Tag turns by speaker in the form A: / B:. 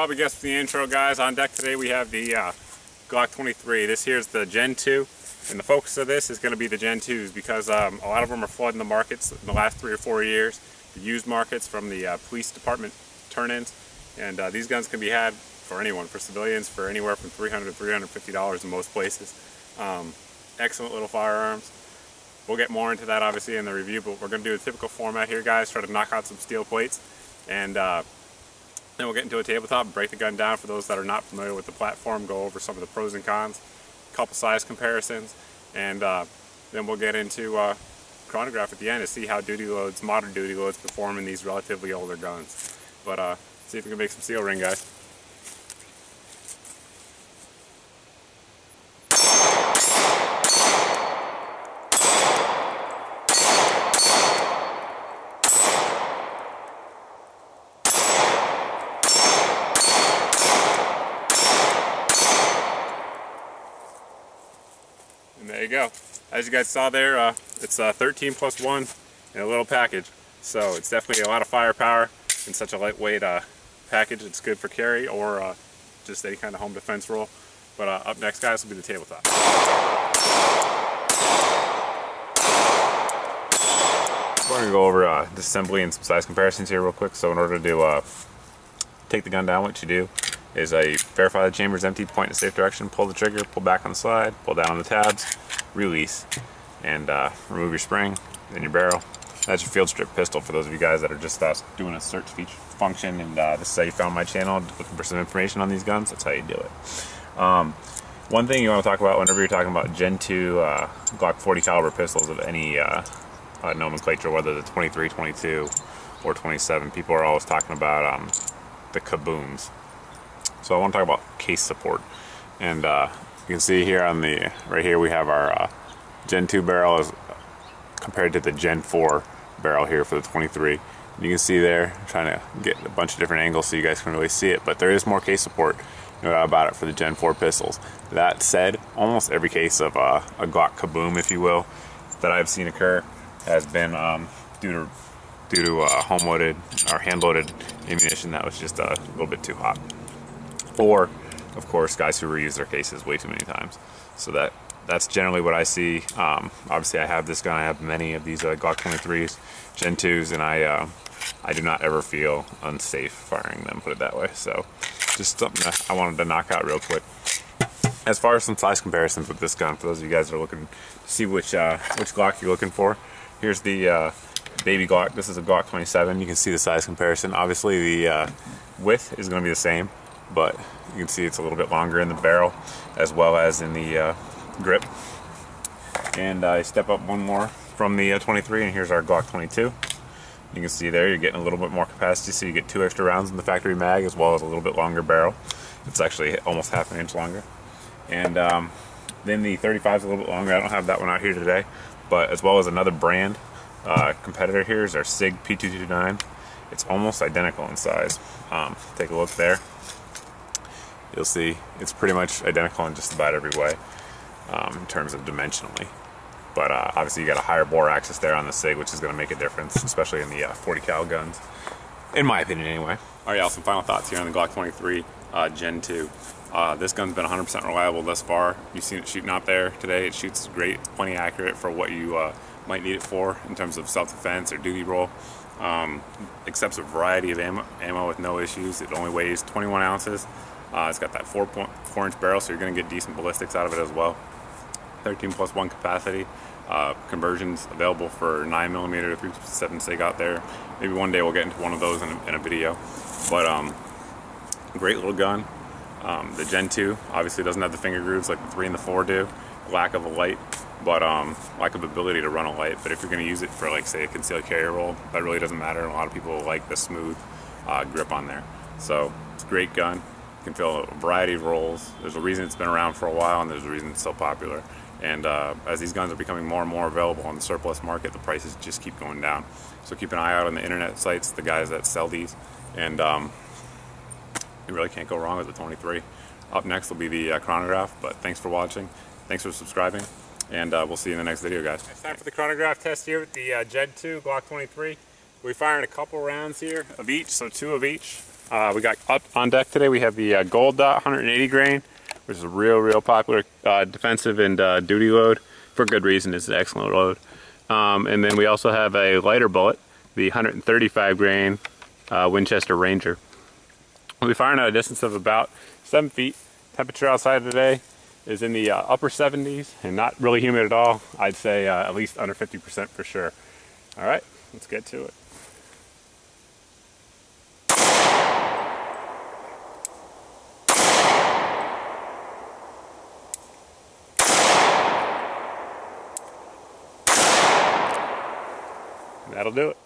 A: probably guessed from the intro, guys, on deck today we have the Glock 23. This here's the Gen 2, and the focus of this is going to be the Gen 2s because a lot of them are flooding the markets in the last 3 or 4 years. The used markets from the police department turn-ins, and these guns can be had for anyone, for civilians, for anywhere from $300 to $350 in most places. Excellent little firearms. We'll get more into that obviously in the review, but we're going to do a typical format here, guys. Try to knock out some steel plates, and then we'll get into a tabletop and break the gun down for those that are not familiar with the platform, go over some of the pros and cons, a couple size comparisons, and then we'll get into chronograph at the end to see how duty loads, modern duty loads, perform in these relatively older guns. But see if we can make some steel ring, guys. And there you go. As you guys saw there, it's 13 plus 1 in a little package. So it's definitely a lot of firepower in such a lightweight package. It's good for carry or just any kind of home defense role. But up next, guys, will be the tabletop. We're going to go over disassembly and some size comparisons here real quick. So in order to take the gun down, what you do is verify the chamber is empty, point in a safe direction, pull the trigger, pull back on the slide, pull down on the tabs, release, and remove your spring, then your barrel. That's your field strip pistol for those of you guys that are just doing a search feature function, and this is how you found my channel, looking for some information on these guns. That's how you do it. One thing you want to talk about whenever you're talking about Gen 2 Glock 40 caliber pistols of any nomenclature, whether the 23, 22, or 27, people are always talking about the kabooms. So I want to talk about case support, and you can see here on the right here we have our Gen 2 barrel as compared to the Gen 4 barrel here for the 23. You can see there, I'm trying to get a bunch of different angles so you guys can really see it, but there is more case support, no doubt about it, for the Gen 4 pistols. That said, almost every case of a Glock kaboom, if you will, that I've seen occur has been due to home-loaded or hand-loaded ammunition that was just a little bit too hot. Or, of course, guys who reuse their cases way too many times. So that's generally what I see. Obviously, I have this gun. I have many of these Glock 23s, Gen 2s, and I do not ever feel unsafe firing them, put it that way. So just something that I wanted to knock out real quick. As far as some size comparisons with this gun, for those of you guys that are looking to see which Glock you're looking for, here's the baby Glock. This is a Glock 27. You can see the size comparison. Obviously, the width is going to be the same, but you can see it's a little bit longer in the barrel as well as in the grip. And I step up one more from the 23, and here's our Glock 22. You can see there you're getting a little bit more capacity, so you get 2 extra rounds in the factory mag as well as a little bit longer barrel. It's actually almost half an inch longer. And then the 35 is a little bit longer. I don't have that one out here today, but as well as another brand competitor here is our SIG P229. It's almost identical in size. Take a look there. You'll see it's pretty much identical in just about every way in terms of dimensionally. But obviously you got a higher bore axis there on the SIG, which is going to make a difference, especially in the 40 cal guns, in my opinion anyway. All right, y'all, some final thoughts here on the Glock 23 Gen 2. This gun's been 100% reliable thus far. You've seen it shooting out there today. It shoots great, plenty accurate for what you might need it for in terms of self-defense or duty role. Accepts a variety of ammo with no issues. It only weighs 21 ounces. It's got that 4.4-inch barrel, so you're going to get decent ballistics out of it as well. 13 plus 1 capacity. Conversions available for 9mm to 357 SIG out there. Maybe one day we'll get into one of those in a video. But great little gun. The Gen 2 obviously doesn't have the finger grooves like the 3 and the 4 do. Lack of a light, but lack of ability to run a light. But if you're going to use it for, like, say, a concealed carry role, that really doesn't matter. And a lot of people like the smooth grip on there. So it's a great gun. You can fill a variety of roles. There's a reason it's been around for a while, and there's a reason it's so popular. And as these guns are becoming more and more available on the surplus market, the prices just keep going down. So keep an eye out on the internet sites, the guys that sell these, and you really can't go wrong with the 23. Up next will be the chronograph, but thanks for watching, thanks for subscribing, and we'll see you in the next video, guys. It's time for the chronograph test here with the Gen 2 Glock 23. We're firing a couple rounds here of each, so 2 of each. We got up on deck today, we have the Gold Dot 180 grain, which is a real popular defensive and duty load for good reason. It's an excellent load. And then we also have a lighter bullet, the 135 grain Winchester Ranger. We'll be firing at a distance of about 7 feet. Temperature outside today is in the upper 70s and not really humid at all. I'd say at least under 50% for sure. All right, let's get to it. That'll do it.